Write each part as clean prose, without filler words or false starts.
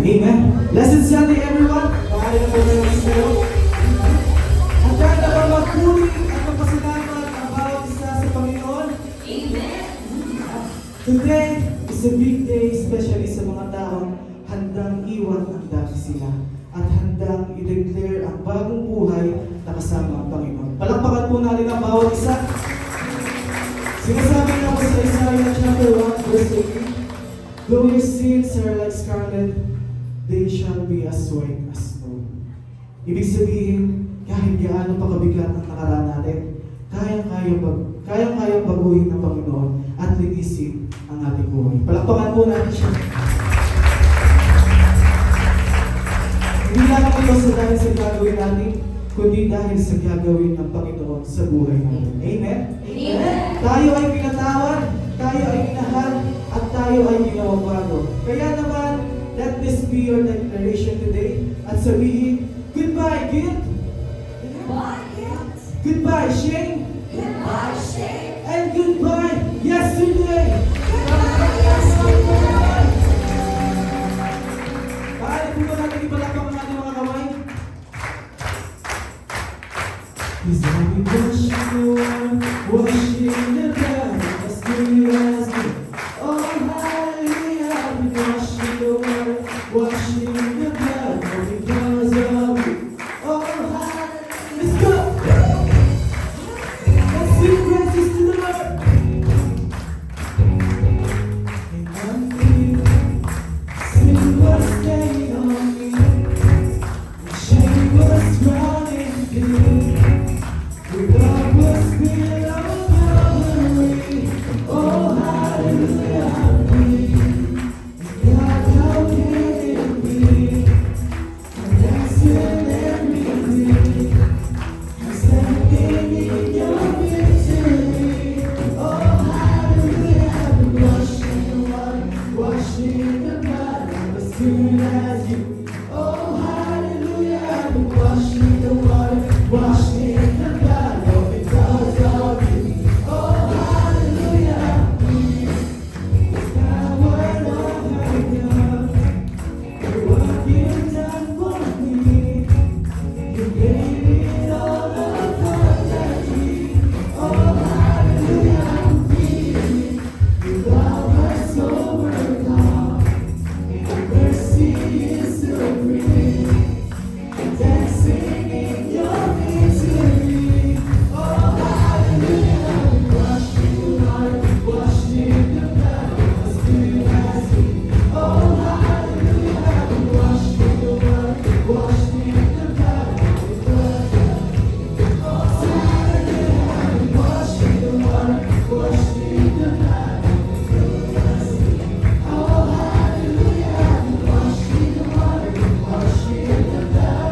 Amen. Blessed Sunday, everyone. Maaari na po tayo magsisayaw. Handa na ba magpuri at magpasalamat ang bawat isa sa Panginoon? Amen. Today is a big day, especially sa mga taong handang iwan ang dati sila at handang i-declare ang bagong buhay na kasama ang Panginoon. Palakpakan po natin ang bawat isa. Sinasabi na po sa Isaiah chapter 1 verse 18, though your sins are like scarlet, they shall be as white as snow. Ibig sabihin, kahit gaano pa kabigat ang nakaraan natin, kayang-kayang baguhin ng Panginoon at linisin ang ating buhay. Palakpakan po natin siya. Hindi lang ito sa dahil sa gagawin natin, kundi dahil sa gagawin ng Panginoon sa buhay natin. Amen? Amen. Tayo ay pinatawad, tayo ay minahal, at tayo ay ginawang bago. Kaya naman, let this be your declaration today at sabihin, goodbye guilt, Goodbye, guilt. goodbye shame, Goodbye, shame. and goodbye yesterday. Goodbye, yesterday. Maaari po ba natin ipalakpak ang ating mga kamay? He's only washing the blood as clear as me. Oh, hallelujah, we washing the water, washing the blood, all because of you. Oh, hallelujah, let's go! Let's sing praises to the Lord. And one thing, sin was staying on me, and shame was running through. The God was still on Calvary. Oh, hallelujah, hallelujah. God, how can it be? I'm dancing every day. I'm standing in your victory. Oh, hallelujah, I've been washed in the water, washed in the blood. I'm as good as you. Oh, hallelujah, I've been washed in the water, washed in the blood. Oh, because of you. Oh, hallelujah. There's power in God. For what you've done for me. You gave it all abundantly. Oh, hallelujah, I'm free. Your love has overcome. Your mercy is supreme. Dancing in your victory. Oh, hallelujah, I'm washed in the water, washed in the blood, as good as you. Oh, hallelujah, I'm washed in the water, washed in the blood, because of you. Oh, hallelujah, I'm washed in the water, washed in the blood, because of you. Oh, hallelujah, I'm washed in the water, washed in the blood.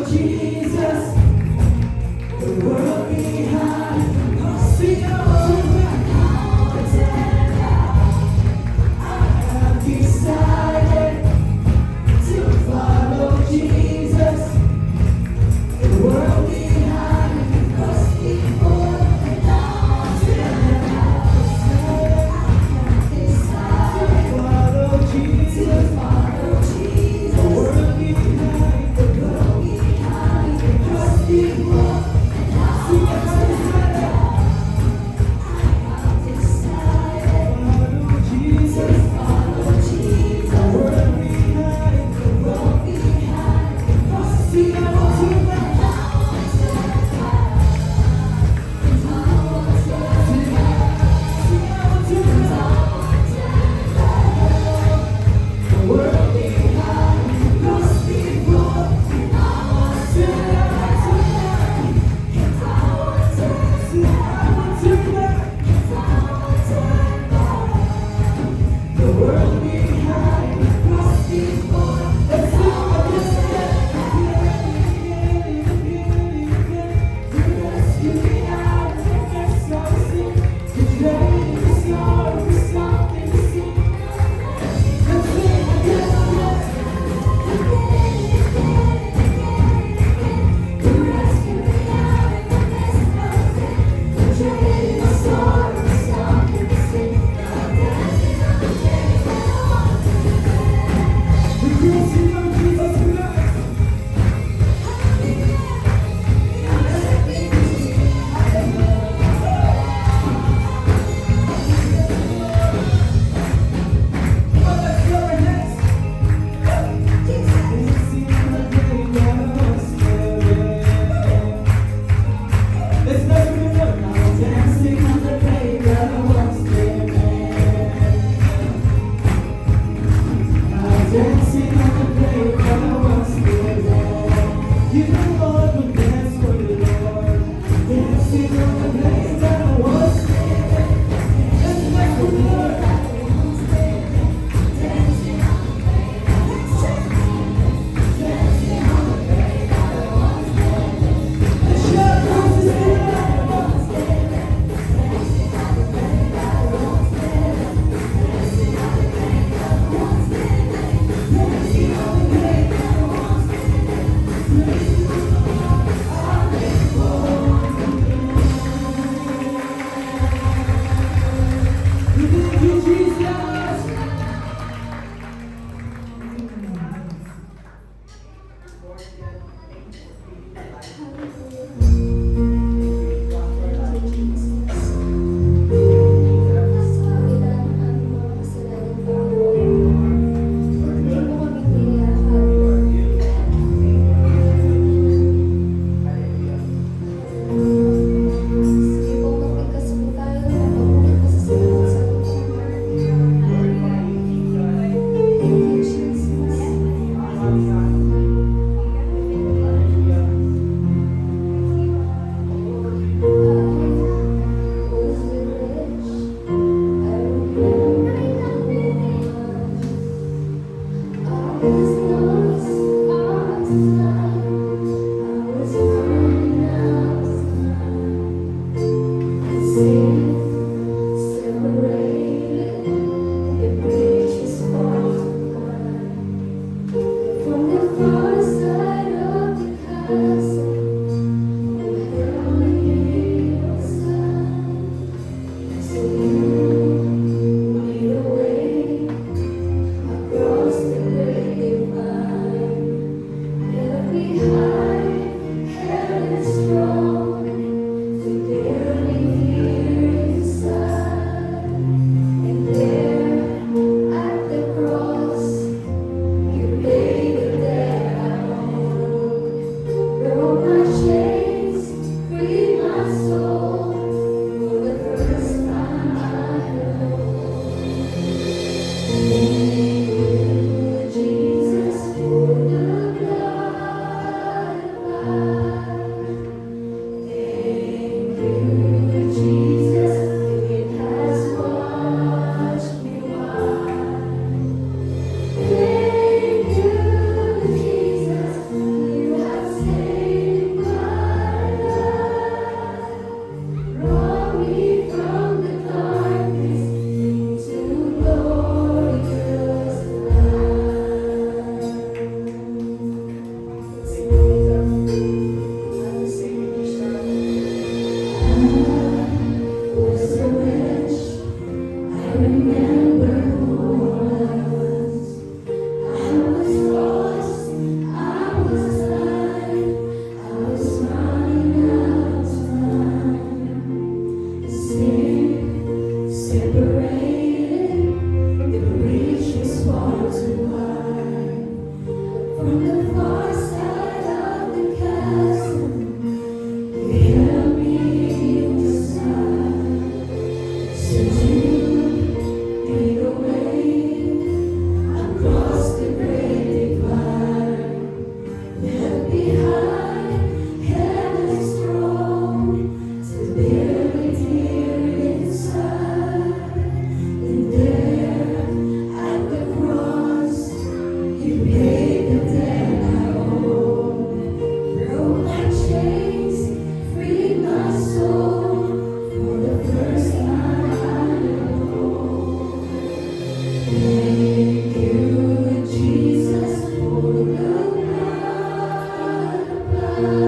Jesus, the world behind. Sing it all back. I have decided to follow Jesus, the world behind. Cause before and after, follow Jesus, the world behind, the world behind. Cause before and after, follow Jesus, the world behind, the world behind. Cause sing it all together. Thank